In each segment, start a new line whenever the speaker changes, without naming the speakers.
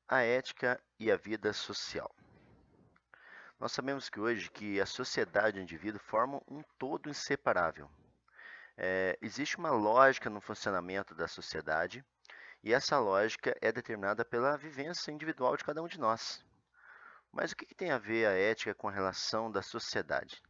A ética e a vida social. Nós sabemos que hoje que a sociedade e o indivíduo formam um todo inseparável. Existe uma lógica no funcionamento da sociedade e essa lógica é determinada pela vivência individual de cada um de nós. Mas o que tem a ver a ética com a relação da sociedade?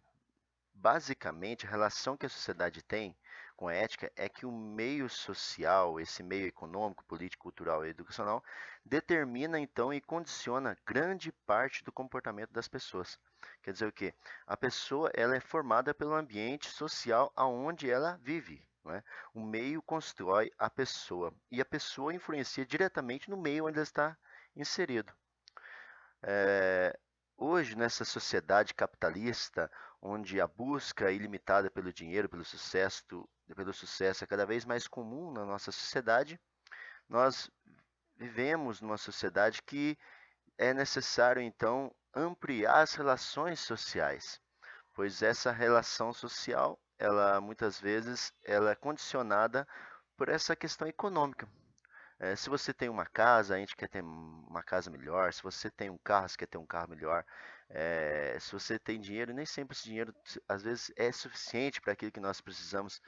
Basicamente, a relação que a sociedade tem com a ética é que o meio social, esse meio econômico, político, cultural e educacional, determina então e condiciona grande parte do comportamento das pessoas. Quer dizer o quê? A pessoa ela é formada pelo ambiente social aonde ela vive. Não é? O meio constrói a pessoa e a pessoa influencia diretamente no meio onde ela está inserido. É, Hoje, nessa sociedade capitalista, onde a busca ilimitada pelo dinheiro, pelo sucesso é cada vez mais comum na nossa sociedade, nós vivemos numa sociedade que é necessário, então, ampliar as relações sociais, pois essa relação social, ela muitas vezes, ela é condicionada por essa questão econômica. Se você tem uma casa, a gente quer ter uma casa melhor. Se você tem um carro, você quer ter um carro melhor. Se você tem dinheiro, nem sempre esse dinheiro, às vezes, é suficiente para aquilo que nós precisamos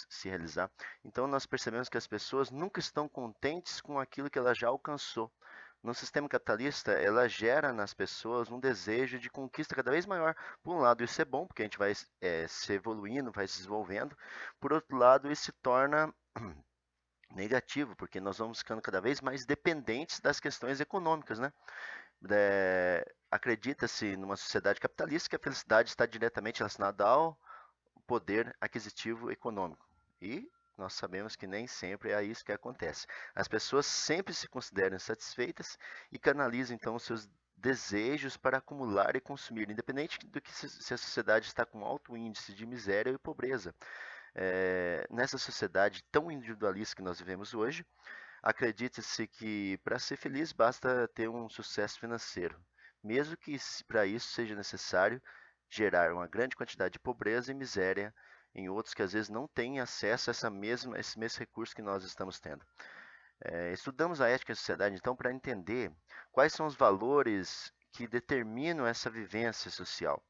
se realizar. Então, nós percebemos que as pessoas nunca estão contentes com aquilo que ela já alcançou. No sistema capitalista, ela gera nas pessoas um desejo de conquista cada vez maior. Por um lado, isso é bom, porque a gente vai se evoluindo, vai se desenvolvendo. Por outro lado, isso se torna negativo, porque nós vamos ficando cada vez mais dependentes das questões econômicas, né? Acredita-se numa sociedade capitalista que a felicidade está diretamente relacionada ao poder aquisitivo econômico. E nós sabemos que nem sempre é isso que acontece. As pessoas sempre se consideram insatisfeitas e canalizam então os seus desejos para acumular e consumir, independente do que se a sociedade está com alto índice de miséria e pobreza. Nessa sociedade tão individualista que nós vivemos hoje, acredita-se que para ser feliz basta ter um sucesso financeiro, mesmo que para isso seja necessário gerar uma grande quantidade de pobreza e miséria em outros que às vezes não têm acesso a esse mesmo recurso que nós estamos tendo. Estudamos a ética e a sociedade, então, para entender quais são os valores que determinam essa vivência social.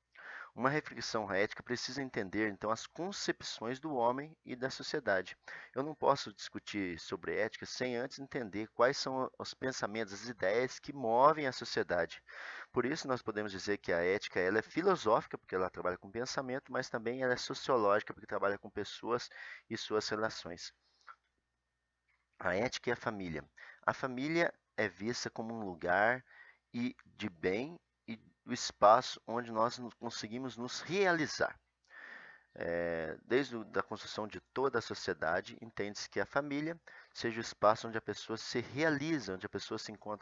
Uma reflexão ética precisa entender, então, as concepções do homem e da sociedade. Eu não posso discutir sobre ética sem antes entender quais são os pensamentos, as ideias que movem a sociedade. Por isso, nós podemos dizer que a ética ela é filosófica, porque ela trabalha com pensamento, mas também ela é sociológica, porque trabalha com pessoas e suas relações. A ética e a família. A família é vista como um lugar de bem e o espaço onde nós conseguimos nos realizar. Desde a construção de toda a sociedade, entende-se que a família seja o espaço onde a pessoa se realiza, onde a pessoa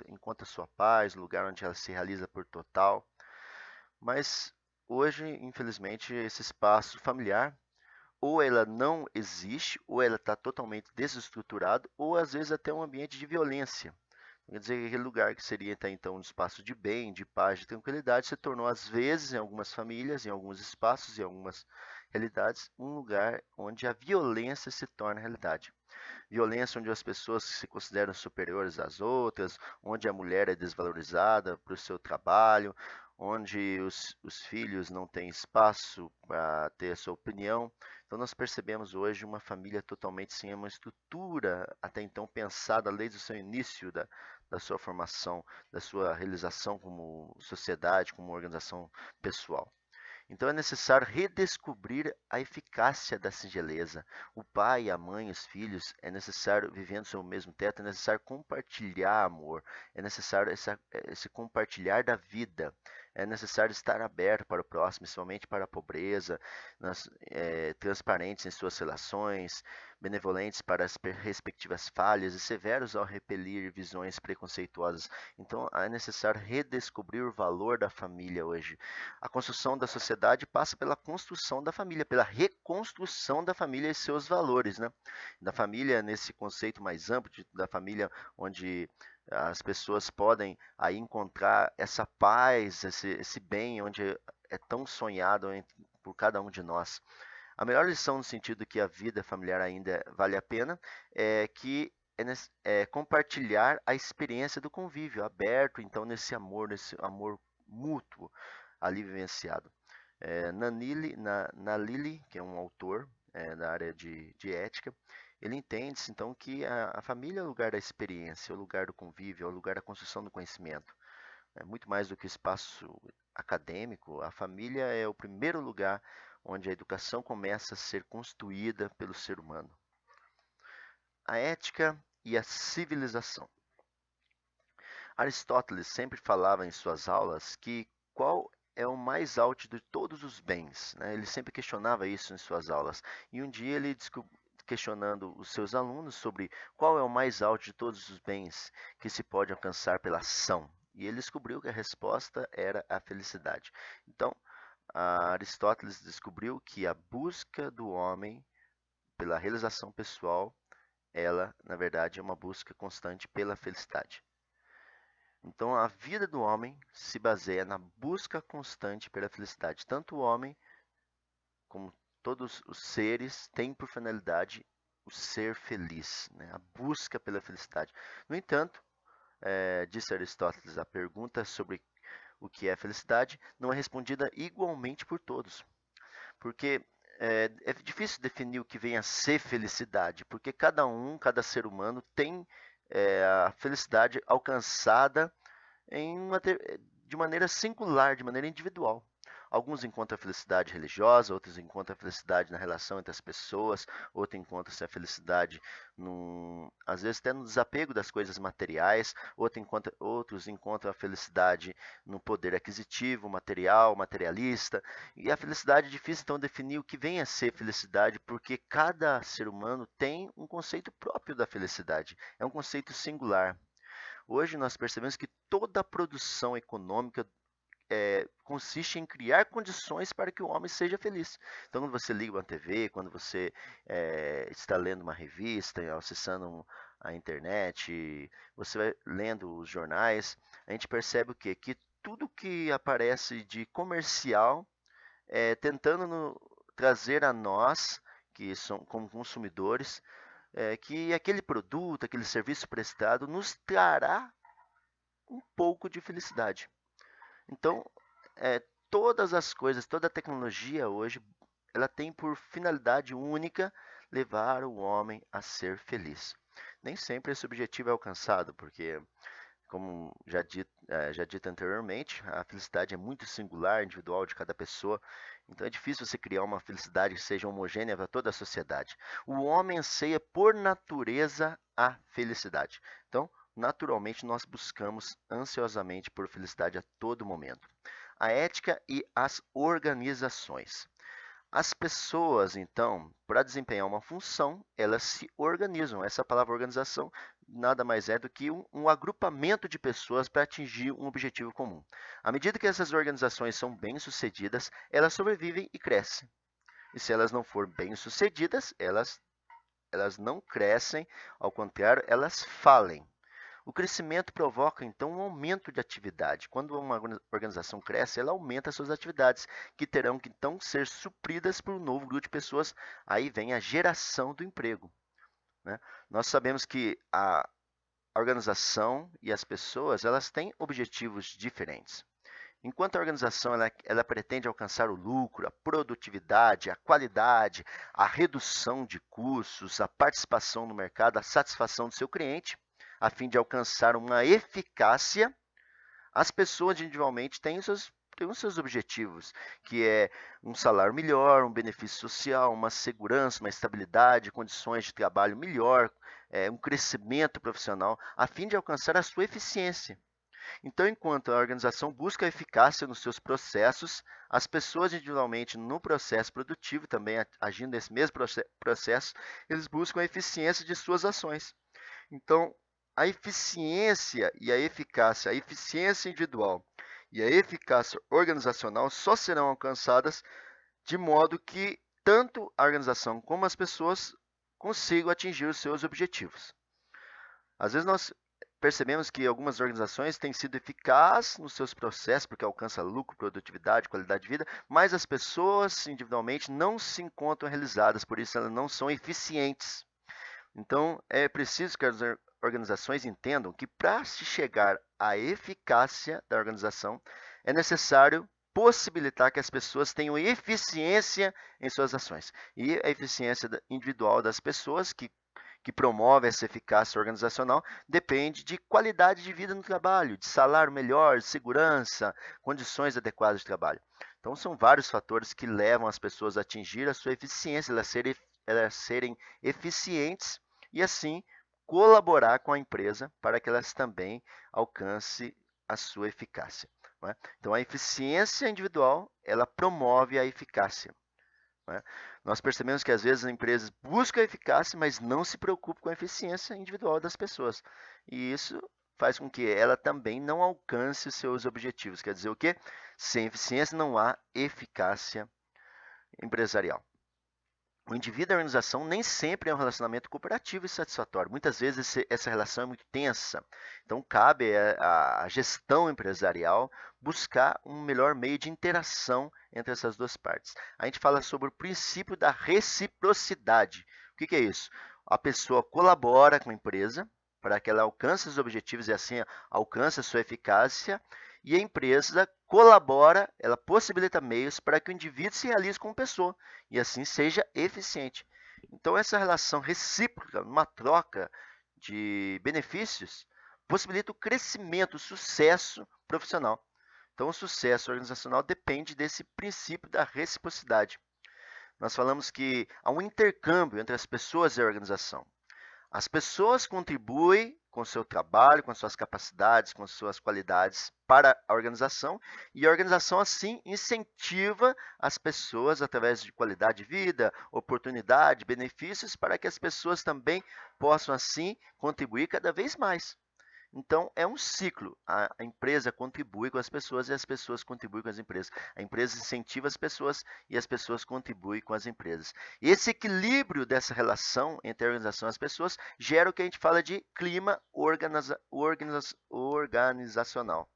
encontra sua paz, lugar onde ela se realiza por total. Mas hoje, infelizmente, esse espaço familiar, ou ela não existe, ou ela está totalmente desestruturado, ou às vezes até um ambiente de violência. Quer dizer que aquele lugar que seria até então um espaço de bem, de paz, de tranquilidade, se tornou às vezes, em algumas famílias, em alguns espaços, em algumas realidades, um lugar onde a violência se torna realidade. Violência onde as pessoas se consideram superiores às outras, onde a mulher é desvalorizada para o seu trabalho, onde os filhos não têm espaço para ter a sua opinião. Então nós percebemos hoje uma família totalmente sem uma estrutura até então pensada desde o seu início da sua formação, da sua realização como sociedade, como organização pessoal. Então é necessário redescobrir a eficácia da singeleza. O pai, a mãe, os filhos, é necessário, vivendo sob o mesmo teto, é necessário compartilhar amor, é necessário esse compartilhar da vida, é necessário estar aberto para o próximo, principalmente para a pobreza, transparentes em suas relações, benevolentes para as respectivas falhas e severos ao repelir visões preconceituosas. Então é necessário redescobrir o valor da família hoje. A construção da sociedade passa pela construção da família, pela reconstrução da família e seus valores, né? Da família nesse conceito mais amplo da família onde as pessoas podem aí encontrar essa paz, esse bem onde é tão sonhado por cada um de nós. A melhor lição no sentido que a vida familiar ainda vale a pena é que compartilhar a experiência do convívio aberto, então nesse amor mútuo ali vivenciado. Nalili, que é um autor da área de ética, ele entende então que a família é o lugar da experiência, é o lugar do convívio, é o lugar da construção do conhecimento. É muito mais do que espaço acadêmico, a família é o primeiro lugar onde a educação começa a ser construída pelo ser humano. A ética e a civilização. Aristóteles sempre falava em suas aulas que qual é o mais alto de todos os bens, né? Ele sempre questionava isso em suas aulas. E um dia ele questionando os seus alunos sobre qual é o mais alto de todos os bens que se pode alcançar pela ação. E ele descobriu que a resposta era a felicidade. Então, Aristóteles descobriu que a busca do homem pela realização pessoal, ela, na verdade, é uma busca constante pela felicidade. Então, a vida do homem se baseia na busca constante pela felicidade. Tanto o homem como todos os seres têm por finalidade o ser feliz, né? A busca pela felicidade. No entanto, disse Aristóteles, a pergunta sobre o que é felicidade não é respondida igualmente por todos. Porque é difícil definir o que vem a ser felicidade, porque cada ser humano tem a felicidade alcançada de maneira singular, de maneira individual. Alguns encontram a felicidade religiosa, outros encontram a felicidade na relação entre as pessoas, outros encontram a felicidade, às vezes até no desapego das coisas materiais, outros encontram a felicidade no poder aquisitivo, material, materialista. E a felicidade é difícil então definir o que vem a ser felicidade, porque cada ser humano tem um conceito próprio da felicidade, é um conceito singular. Hoje nós percebemos que toda a produção econômica consiste em criar condições para que o homem seja feliz. Então, quando você liga uma TV, quando você está lendo uma revista, acessando a internet, você vai lendo os jornais, a gente percebe o quê? Que tudo que aparece de comercial tentando trazer a nós, que somos como consumidores, que aquele produto, aquele serviço prestado nos trará um pouco de felicidade. Então, todas as coisas, toda a tecnologia hoje, ela tem por finalidade única levar o homem a ser feliz. Nem sempre esse objetivo é alcançado, porque, como já dito anteriormente, a felicidade é muito singular, individual de cada pessoa. Então é difícil você criar uma felicidade que seja homogênea para toda a sociedade. O homem anseia por natureza a felicidade. Então, naturalmente, nós buscamos ansiosamente por felicidade a todo momento. A ética e as organizações. As pessoas, então, para desempenhar uma função, elas se organizam. Essa palavra organização nada mais é do que um agrupamento de pessoas para atingir um objetivo comum. À medida que essas organizações são bem-sucedidas, elas sobrevivem e crescem. E se elas não forem bem-sucedidas, elas não crescem, ao contrário, elas falem. O crescimento provoca, então, um aumento de atividade. Quando uma organização cresce, ela aumenta as suas atividades, que terão que, então, ser supridas por um novo grupo de pessoas. Aí vem a geração do emprego, né? Nós sabemos que a organização e as pessoas, elas têm objetivos diferentes. Enquanto a organização ela pretende alcançar o lucro, a produtividade, a qualidade, a redução de custos, a participação no mercado, a satisfação do seu cliente, a fim de alcançar uma eficácia, as pessoas individualmente têm os seus objetivos, que é um salário melhor, um benefício social, uma segurança, uma estabilidade, condições de trabalho melhor, um crescimento profissional, a fim de alcançar a sua eficiência. Então, enquanto a organização busca a eficácia nos seus processos, as pessoas individualmente no processo produtivo, também agindo nesse mesmo processo, eles buscam a eficiência de suas ações. Então, a eficiência e a eficiência individual e a eficácia organizacional só serão alcançadas de modo que tanto a organização como as pessoas consigam atingir os seus objetivos. Às vezes nós percebemos que algumas organizações têm sido eficazes nos seus processos, porque alcança lucro, produtividade, qualidade de vida, mas as pessoas individualmente não se encontram realizadas, por isso elas não são eficientes. Então, é preciso que as organizações entendam que para se chegar à eficácia da organização, é necessário possibilitar que as pessoas tenham eficiência em suas ações. E a eficiência individual das pessoas que promove essa eficácia organizacional depende de qualidade de vida no trabalho, de salário melhor, de segurança, condições adequadas de trabalho. Então, são vários fatores que levam as pessoas a atingir a sua eficiência, elas serem eficientes e, assim, colaborar com a empresa para que elas também alcancem a sua eficácia. Não é? Então, a eficiência individual, ela promove a eficácia. Né? Nós percebemos que às vezes as empresas buscam a eficácia, mas não se preocupam com a eficiência individual das pessoas. E isso faz com que ela também não alcance os seus objetivos. Quer dizer o quê? Sem eficiência não há eficácia empresarial. O indivíduo e a organização nem sempre é um relacionamento cooperativo e satisfatório. Muitas vezes essa relação é muito tensa. Então, cabe à gestão empresarial buscar um melhor meio de interação entre essas duas partes. A gente fala sobre o princípio da reciprocidade. O que é isso? A pessoa colabora com a empresa para que ela alcance os objetivos e assim alcance a sua eficácia, e a empresa colabora, ela possibilita meios para que o indivíduo se realize como pessoa e assim seja eficiente. Então, essa relação recíproca, uma troca de benefícios, possibilita o crescimento, o sucesso profissional. Então, o sucesso organizacional depende desse princípio da reciprocidade. Nós falamos que há um intercâmbio entre as pessoas e a organização. As pessoas contribuem com o seu trabalho, com suas capacidades, com suas qualidades para a organização, e a organização assim incentiva as pessoas através de qualidade de vida, oportunidade, benefícios para que as pessoas também possam assim contribuir cada vez mais. Então, é um ciclo. A empresa contribui com as pessoas e as pessoas contribuem com as empresas. A empresa incentiva as pessoas e as pessoas contribuem com as empresas. E esse equilíbrio dessa relação entre a organização e as pessoas gera o que a gente fala de clima organizacional.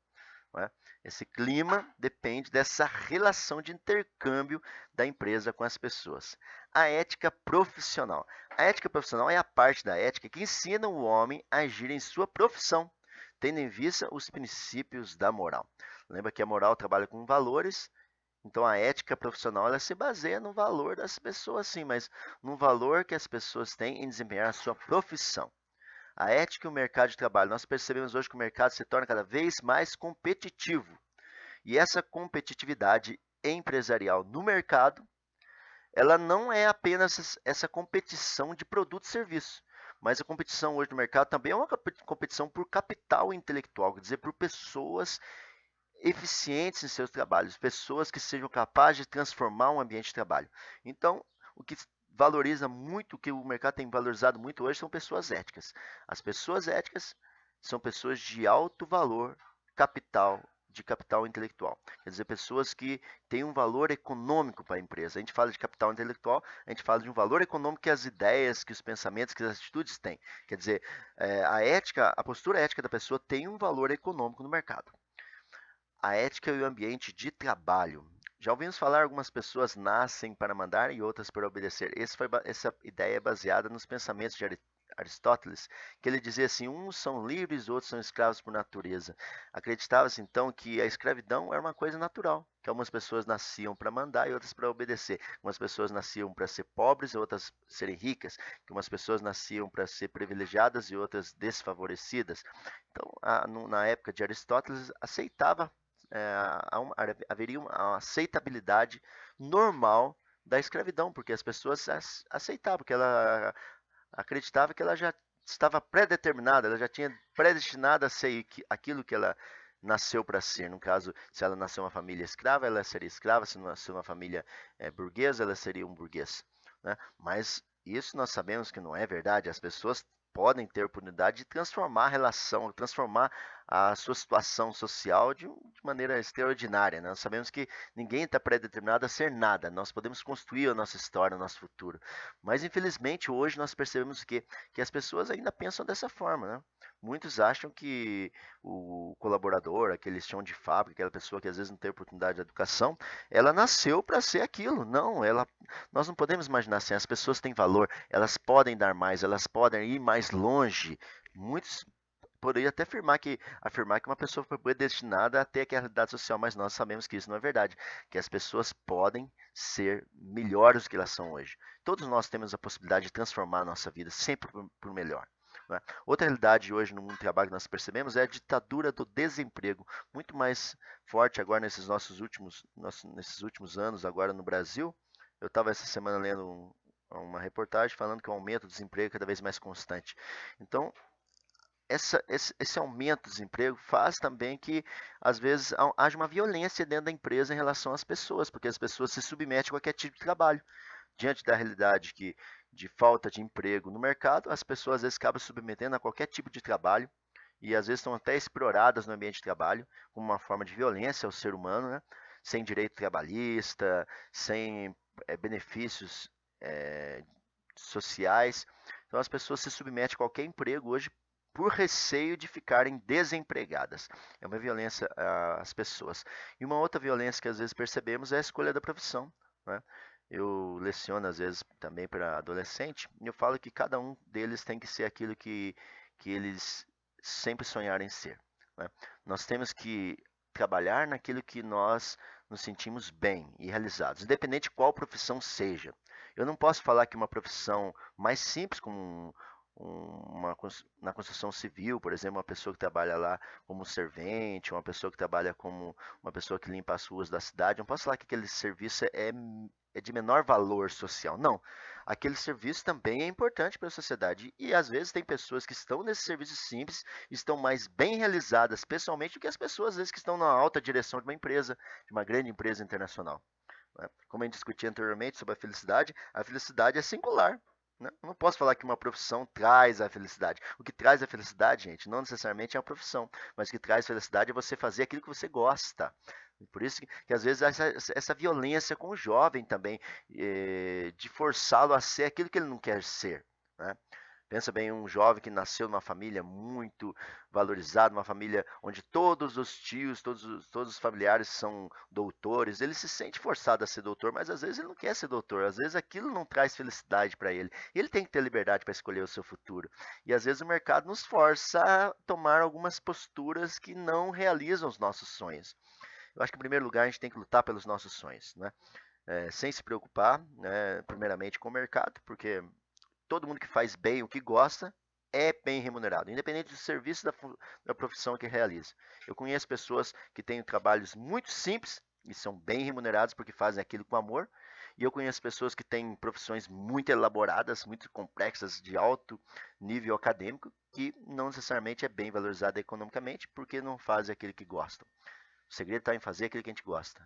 Não é? Esse clima depende dessa relação de intercâmbio da empresa com as pessoas. A ética profissional. A ética profissional é a parte da ética que ensina o homem a agir em sua profissão, tendo em vista os princípios da moral. Lembra que a moral trabalha com valores, então a ética profissional ela se baseia no valor das pessoas, sim, mas no valor que as pessoas têm em desempenhar a sua profissão. A ética e o mercado de trabalho. Nós percebemos hoje que o mercado se torna cada vez mais competitivo. E essa competitividade empresarial no mercado, ela não é apenas essa competição de produto e serviço, mas a competição hoje no mercado também é uma competição por capital intelectual, quer dizer, por pessoas eficientes em seus trabalhos, pessoas que sejam capazes de transformar um ambiente de trabalho. Então, o que valoriza muito, o que o mercado tem valorizado muito hoje são pessoas éticas. As pessoas éticas são pessoas de alto valor capital, de capital intelectual. Quer dizer, pessoas que têm um valor econômico para a empresa. A gente fala de capital intelectual, a gente fala de um valor econômico que as ideias, que os pensamentos, que as atitudes têm. Quer dizer, a ética, a postura ética da pessoa tem um valor econômico no mercado. A ética e o ambiente de trabalho. Já ouvimos falar algumas pessoas nascem para mandar e outras para obedecer. Essa ideia é baseada nos pensamentos de Aristóteles, que ele dizia assim: uns são livres, outros são escravos por natureza. Acreditava-se então que a escravidão era uma coisa natural, que algumas pessoas nasciam para mandar e outras para obedecer. Algumas pessoas nasciam para ser pobres e outras serem ricas, que umas pessoas nasciam para ser privilegiadas e outras desfavorecidas. Então, na época de Aristóteles, haveria uma aceitabilidade normal da escravidão, porque as pessoas aceitavam, porque ela acreditava que ela já estava predeterminada, ela já tinha predestinada a ser aquilo que ela nasceu para ser. No caso, se ela nasceu uma família escrava, ela seria escrava, se nasceu uma família burguesa, ela seria um burguês. Né? Mas isso nós sabemos que não é verdade, as pessoas podem ter oportunidade de transformar a relação, transformar a sua situação social de maneira extraordinária, né? Nós sabemos que ninguém está predeterminado a ser nada, nós podemos construir a nossa história, o nosso futuro. Mas, infelizmente, hoje nós percebemos que as pessoas ainda pensam dessa forma, né? Muitos acham que o colaborador, aquele chão de fábrica, aquela pessoa que às vezes não tem oportunidade de educação, ela nasceu para ser aquilo. Não, nós não podemos imaginar assim. As pessoas têm valor, elas podem dar mais, elas podem ir mais longe. Muitos poderiam até afirmar que uma pessoa foi predestinada a ter aquela realidade social, mas nós sabemos que isso não é verdade, que as pessoas podem ser melhores do que elas são hoje. Todos nós temos a possibilidade de transformar a nossa vida sempre por melhor. Né? Outra realidade hoje no mundo do trabalho que nós percebemos é a ditadura do desemprego, muito mais forte agora nesses últimos anos agora no Brasil. Eu estava essa semana lendo uma reportagem falando que o aumento do desemprego é cada vez mais constante. Então, esse aumento do desemprego faz também que, às vezes, haja uma violência dentro da empresa em relação às pessoas, porque as pessoas se submetem a qualquer tipo de trabalho. Diante da realidade de falta de emprego no mercado, as pessoas às vezes acabam se submetendo a qualquer tipo de trabalho e às vezes estão até exploradas no ambiente de trabalho, como uma forma de violência ao ser humano, né? Sem direito trabalhista, sem benefícios sociais. Então as pessoas se submetem a qualquer emprego hoje por receio de ficarem desempregadas. É uma violência às pessoas. E uma outra violência que às vezes percebemos é a escolha da profissão, né? Eu leciono às vezes também para adolescente e eu falo que cada um deles tem que ser aquilo que eles sempre sonharem ser, né? Nós temos que trabalhar naquilo que nós nos sentimos bem e realizados, independente de qual profissão seja. Eu não posso falar que uma profissão mais simples, como na construção civil, por exemplo, uma pessoa que trabalha lá como servente, uma pessoa que trabalha como uma pessoa que limpa as ruas da cidade, eu não posso falar que aquele serviço é de menor valor social. Não. Aquele serviço também é importante para a sociedade. E às vezes tem pessoas que estão nesse serviço simples, estão mais bem realizadas pessoalmente do que as pessoas, às vezes, que estão na alta direção de uma empresa, de uma grande empresa internacional, né? Como a gente discutia anteriormente sobre a felicidade é singular, né? Eu não posso falar que uma profissão traz a felicidade. O que traz a felicidade, gente, não necessariamente é a profissão, mas o que traz felicidade é você fazer aquilo que você gosta. Por isso que às vezes essa violência com o jovem também, de forçá-lo a ser aquilo que ele não quer ser, né? Pensa bem, um jovem que nasceu numa família muito valorizada, uma família onde todos os tios, todos os familiares são doutores, ele se sente forçado a ser doutor, mas às vezes ele não quer ser doutor, às vezes aquilo não traz felicidade para ele. Ele tem que ter liberdade para escolher o seu futuro. E às vezes o mercado nos força a tomar algumas posturas que não realizam os nossos sonhos. Eu acho que, em primeiro lugar, a gente tem que lutar pelos nossos sonhos, né? Sem se preocupar, né, primeiramente com o mercado, porque todo mundo que faz bem o que gosta é bem remunerado, independente do serviço da profissão que realiza. Eu conheço pessoas que têm trabalhos muito simples e são bem remunerados porque fazem aquilo com amor. E eu conheço pessoas que têm profissões muito elaboradas, muito complexas, de alto nível acadêmico, que não necessariamente é bem valorizada economicamente porque não fazem aquilo que gostam. O segredo está em fazer aquilo que a gente gosta.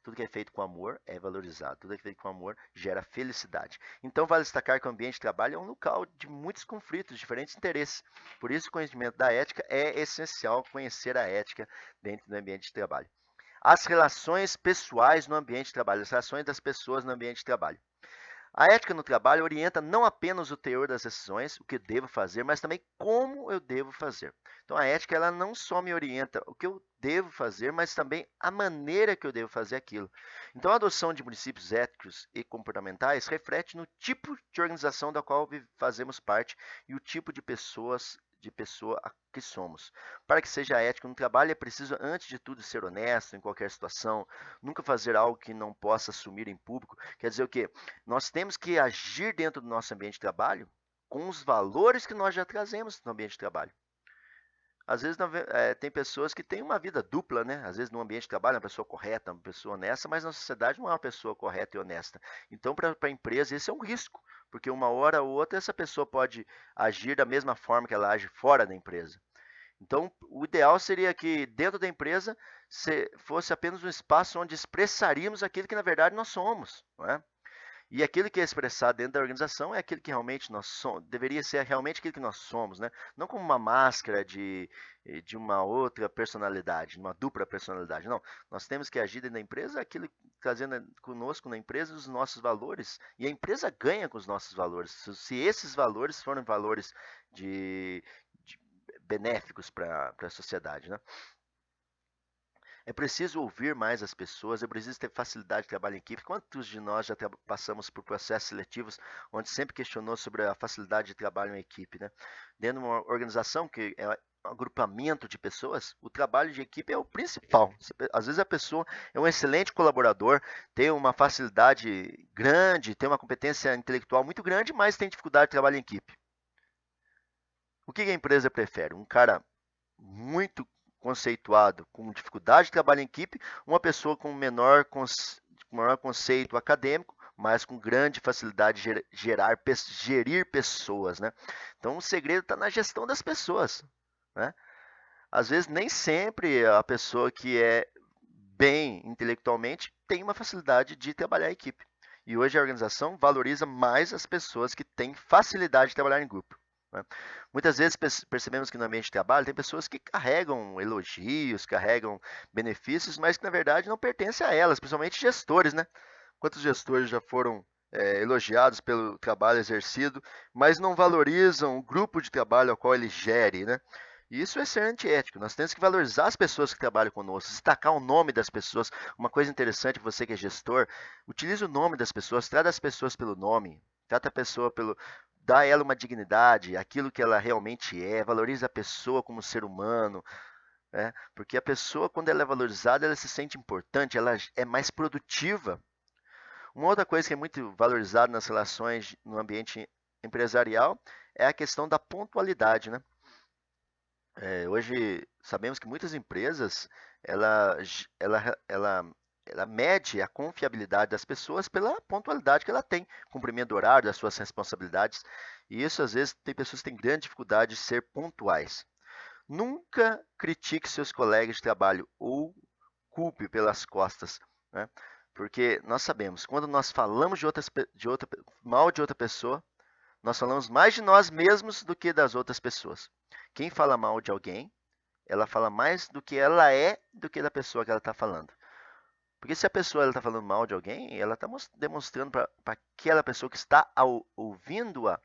Tudo que é feito com amor é valorizado. Tudo que é feito com amor gera felicidade. Então, vale destacar que o ambiente de trabalho é um local de muitos conflitos, diferentes interesses. Por isso, o conhecimento da ética é essencial, conhecer a ética dentro do ambiente de trabalho. As relações pessoais no ambiente de trabalho, as relações das pessoas no ambiente de trabalho. A ética no trabalho orienta não apenas o teor das decisões, o que eu devo fazer, mas também como eu devo fazer. Então a ética ela não só me orienta o que eu devo fazer, mas também a maneira que eu devo fazer aquilo. Então a adoção de princípios éticos e comportamentais reflete no tipo de organização da qual fazemos parte e o tipo de pessoa que somos. Para que seja ético no trabalho, é preciso, antes de tudo, ser honesto em qualquer situação, nunca fazer algo que não possa assumir em público. Quer dizer o quê? Nós temos que agir dentro do nosso ambiente de trabalho com os valores que nós já trazemos no ambiente de trabalho. Às vezes tem pessoas que têm uma vida dupla, né? Às vezes no ambiente de trabalho é uma pessoa correta, uma pessoa honesta, mas na sociedade não é uma pessoa correta e honesta. Então, para a empresa, esse é um risco, porque uma hora ou outra essa pessoa pode agir da mesma forma que ela age fora da empresa. Então, o ideal seria que dentro da empresa fosse apenas um espaço onde expressaríamos aquilo que na verdade nós somos, não é? E aquilo que é expressado dentro da organização é aquilo que realmente nós somos, deveria ser realmente aquilo que nós somos, né? Não como uma máscara de uma outra personalidade, uma dupla personalidade. Não, nós temos que agir dentro da empresa aquilo trazendo conosco na empresa os nossos valores e a empresa ganha com os nossos valores. Se esses valores forem valores de benéficos para a sociedade, né? É preciso ouvir mais as pessoas, é preciso ter facilidade de trabalho em equipe. Quantos de nós já passamos por processos seletivos onde sempre questionou sobre a facilidade de trabalho em equipe, né? Dentro de uma organização que é um agrupamento de pessoas, o trabalho de equipe é o principal. Às vezes a pessoa é um excelente colaborador, tem uma facilidade grande, tem uma competência intelectual muito grande, mas tem dificuldade de trabalho em equipe. O que a empresa prefere? Um cara muito conceituado, com dificuldade de trabalho em equipe, uma pessoa com menor conceito acadêmico, mas com grande facilidade de gerir pessoas, né? Então o segredo está na gestão das pessoas, né? Às vezes nem sempre a pessoa que é bem intelectualmente tem uma facilidade de trabalhar em equipe. E hoje a organização valoriza mais as pessoas que têm facilidade de trabalhar em grupo, né? Muitas vezes percebemos que no ambiente de trabalho tem pessoas que carregam elogios, carregam benefícios, mas que na verdade não pertencem a elas, principalmente gestores, né? Quantos gestores já foram elogiados pelo trabalho exercido, mas não valorizam o grupo de trabalho ao qual ele gere, né? E isso é ser antiético. Nós temos que valorizar as pessoas que trabalham conosco, destacar o nome das pessoas. Uma coisa interessante, você que é gestor, utilize o nome das pessoas, trata as pessoas pelo nome, trata a pessoa pelo, dá a ela uma dignidade, aquilo que ela realmente é, valoriza a pessoa como ser humano, né? Porque a pessoa, quando ela é valorizada, ela se sente importante, ela é mais produtiva. Uma outra coisa que é muito valorizada nas relações no ambiente empresarial é a questão da pontualidade, né? Hoje sabemos que muitas empresas ela, ela mede a confiabilidade das pessoas pela pontualidade que ela tem, cumprimento do horário, das suas responsabilidades. E isso às vezes tem pessoas que têm grande dificuldade de ser pontuais. Nunca critique seus colegas de trabalho ou culpe pelas costas, né? Porque nós sabemos, quando nós falamos mal de outra pessoa, nós falamos mais de nós mesmos do que das outras pessoas. Quem fala mal de alguém, ela fala mais do que ela é do que da pessoa que ela está falando. Porque se a pessoa está falando mal de alguém, ela está demonstrando para aquela pessoa que está ouvindo-a,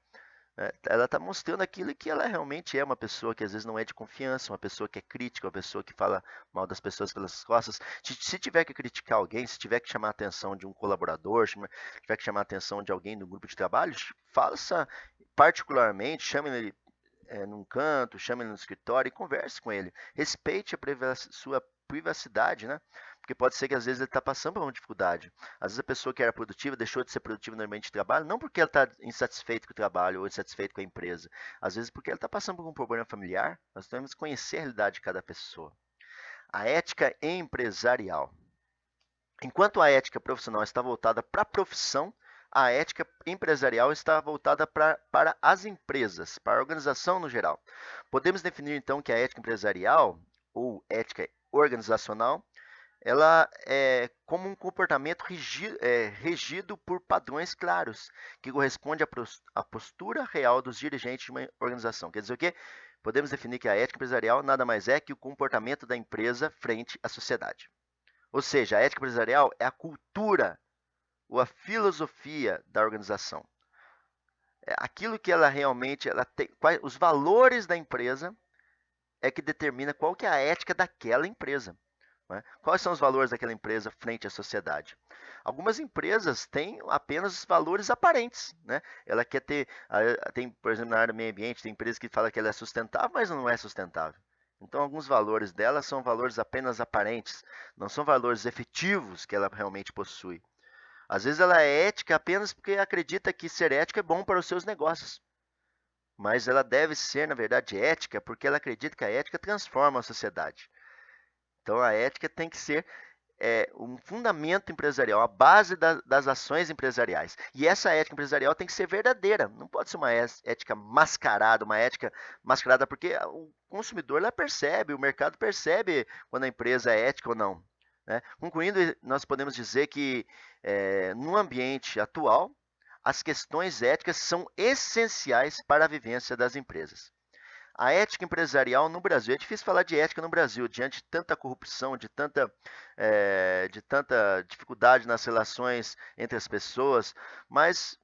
né, ela está mostrando aquilo que ela realmente é, uma pessoa que às vezes não é de confiança, uma pessoa que é crítica, uma pessoa que fala mal das pessoas pelas costas. Se tiver que criticar alguém, se tiver que chamar a atenção de um colaborador, se tiver que chamar a atenção de alguém do grupo de trabalho, faça particularmente, chame ele num canto, chame ele no escritório e converse com ele. Respeite a sua privacidade, né? Porque pode ser que às vezes ele está passando por uma dificuldade. Às vezes a pessoa que era produtiva deixou de ser produtiva no ambiente de trabalho, não porque ela está insatisfeito com o trabalho ou insatisfeito com a empresa. Às vezes porque ela está passando por um problema familiar. Nós temos que conhecer a realidade de cada pessoa. A ética empresarial. Enquanto a ética profissional está voltada para a profissão, a ética empresarial está voltada para as empresas, para a organização no geral. Podemos definir então que a ética empresarial ou ética organizacional, ela é como um comportamento regido por padrões claros, que corresponde à postura real dos dirigentes de uma organização. Quer dizer o quê? Podemos definir que a ética empresarial nada mais é que o comportamento da empresa frente à sociedade. Ou seja, a ética empresarial é a cultura ou a filosofia da organização. É aquilo que ela realmente ela tem, os valores da empresa é que determina qual que é a ética daquela empresa, né? Quais são os valores daquela empresa frente à sociedade? Algumas empresas têm apenas os valores aparentes, né? Ela quer ter, tem, por exemplo, na área do meio ambiente, tem empresas que falam que ela é sustentável, mas não é sustentável. Então, alguns valores dela são valores apenas aparentes, não são valores efetivos que ela realmente possui. Às vezes ela é ética apenas porque acredita que ser ética é bom para os seus negócios. Mas ela deve ser, na verdade, ética porque ela acredita que a ética transforma a sociedade. Então a ética tem que ser um fundamento empresarial, a base das ações empresariais. E essa ética empresarial tem que ser verdadeira, não pode ser uma ética mascarada, uma ética mascarada porque o consumidor lá percebe, o mercado percebe quando a empresa é ética ou não. né? Concluindo, nós podemos dizer que no ambiente atual, as questões éticas são essenciais para a vivência das empresas. A ética empresarial no Brasil, é difícil falar de ética no Brasil, diante de tanta corrupção, de tanta dificuldade nas relações entre as pessoas, mas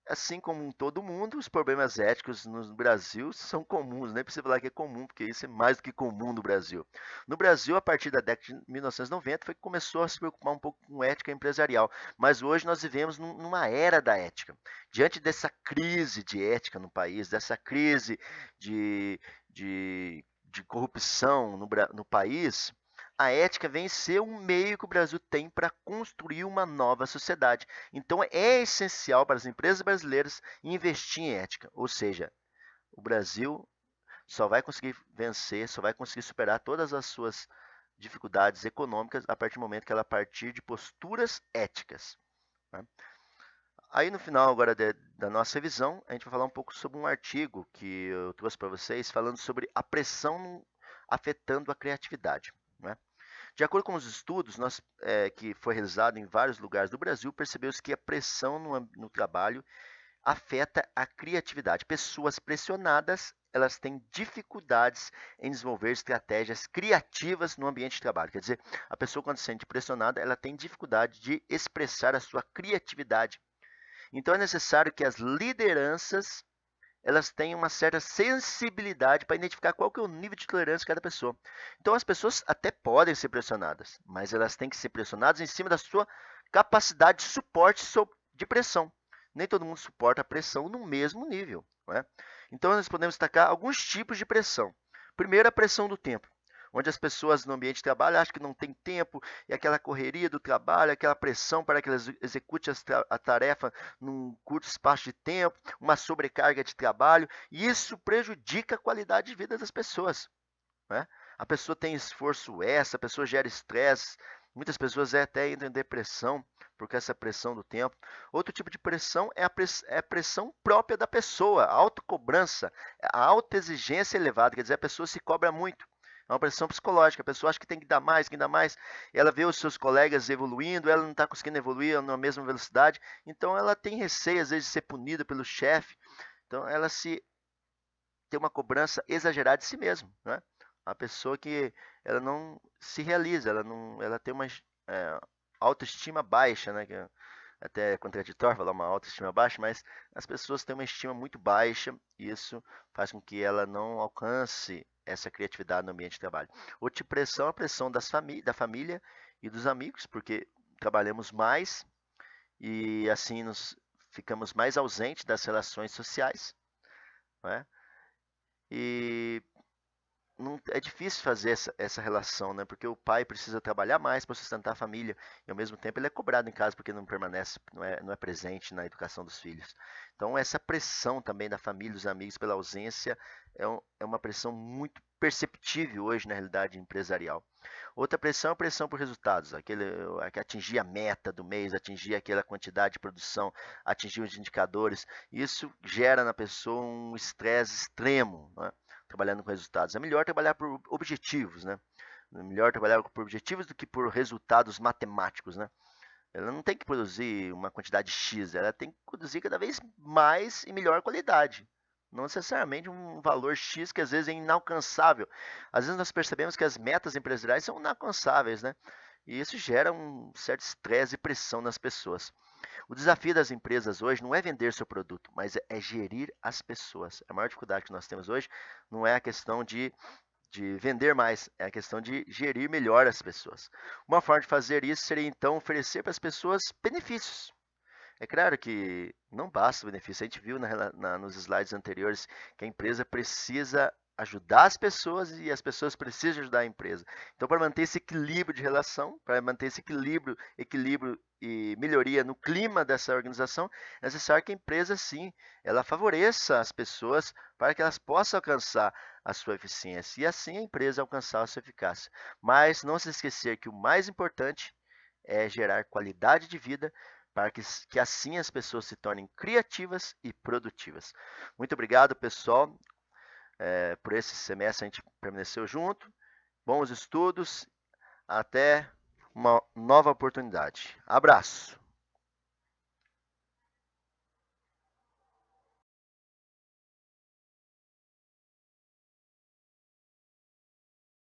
assim como em todo mundo, os problemas éticos no Brasil são comuns, nem precisa falar que é comum, porque isso é mais do que comum no Brasil. No Brasil, a partir da década de 1990, foi que começou a se preocupar um pouco com ética empresarial, mas hoje nós vivemos numa era da ética. Diante dessa crise de ética no país, dessa crise de corrupção no país, a ética vem ser um meio que o Brasil tem para construir uma nova sociedade. Então é essencial para as empresas brasileiras investir em ética, ou seja, o Brasil só vai conseguir vencer, só vai conseguir superar todas as suas dificuldades econômicas a partir do momento que ela partir de posturas éticas, né? Aí no final agora da nossa revisão, a gente vai falar um pouco sobre um artigo que eu trouxe para vocês falando sobre a pressão afetando a criatividade, né? De acordo com os estudos que foi realizado em vários lugares do Brasil, percebeu-se que a pressão no trabalho afeta a criatividade. Pessoas pressionadas, elas têm dificuldades em desenvolver estratégias criativas no ambiente de trabalho. Quer dizer, a pessoa quando se sente pressionada, ela tem dificuldade de expressar a sua criatividade. Então é necessário que as lideranças elas têm uma certa sensibilidade para identificar qual que é o nível de tolerância de cada pessoa. Então as pessoas até podem ser pressionadas, mas elas têm que ser pressionadas em cima da sua capacidade de suporte de pressão. Nem todo mundo suporta a pressão no mesmo nível, não é? Então nós podemos destacar alguns tipos de pressão. Primeiro, a pressão do tempo, onde as pessoas no ambiente de trabalho acham que não tem tempo e aquela correria do trabalho, aquela pressão para que elas executem a tarefa num curto espaço de tempo, uma sobrecarga de trabalho, e isso prejudica a qualidade de vida das pessoas, né? A pessoa tem esforço extra, a pessoa gera estresse, muitas pessoas até entram em depressão por essa pressão do tempo. Outro tipo de pressão é a pressão própria da pessoa, a autocobrança, a autoexigência elevada, quer dizer, a pessoa se cobra muito. É uma pressão psicológica, a pessoa acha que tem que dar mais, que dar mais. Ela vê os seus colegas evoluindo, ela não está conseguindo evoluir na mesma velocidade, então ela tem receio, às vezes, de ser punida pelo chefe. Então ela se tem uma cobrança exagerada de si mesma, né? A pessoa que ela não se realiza, ela tem uma autoestima baixa, né? Que é até contraditório falar uma autoestima baixa, mas as pessoas têm uma estima muito baixa e isso faz com que ela não alcance essa criatividade no ambiente de trabalho. Outra pressão é a pressão da família e dos amigos, porque trabalhamos mais e assim nos ficamos mais ausentes das relações sociais, né? E não, é difícil fazer essa relação, né? Porque o pai precisa trabalhar mais para sustentar a família e ao mesmo tempo ele é cobrado em casa porque não permanece, não é presente na educação dos filhos. Então essa pressão também da família, dos amigos pela ausência é uma pressão muito perceptível hoje na realidade empresarial. Outra pressão é a pressão por resultados, atingir a meta do mês, atingir aquela quantidade de produção, atingir os indicadores. Isso gera na pessoa um estresse extremo, né? Trabalhando com resultados. É melhor trabalhar por objetivos, né? É melhor trabalhar por objetivos do que por resultados matemáticos, né? Ela não tem que produzir uma quantidade X, ela tem que produzir cada vez mais e melhor qualidade. Não necessariamente um valor X que às vezes é inalcançável. Às vezes nós percebemos que as metas empresariais são inalcançáveis, né? E isso gera um certo estresse e pressão nas pessoas. O desafio das empresas hoje não é vender seu produto, mas é gerir as pessoas. A maior dificuldade que nós temos hoje não é a questão de vender mais, é a questão de gerir melhor as pessoas. Uma forma de fazer isso seria então oferecer para as pessoas benefícios. É claro que não basta o benefício. A gente viu nos slides anteriores que a empresa precisa ajudar as pessoas e as pessoas precisam ajudar a empresa. Então, para manter esse equilíbrio de relação, para manter esse equilíbrio e melhoria no clima dessa organização, é necessário que a empresa, sim, ela favoreça as pessoas para que elas possam alcançar a sua eficiência e assim a empresa alcançar a sua eficácia. Mas não se esquecer que o mais importante é gerar qualidade de vida para que assim as pessoas se tornem criativas e produtivas. Muito obrigado, pessoal. Por esse semestre a gente permaneceu junto. Bons estudos. Até uma nova oportunidade. Abraço!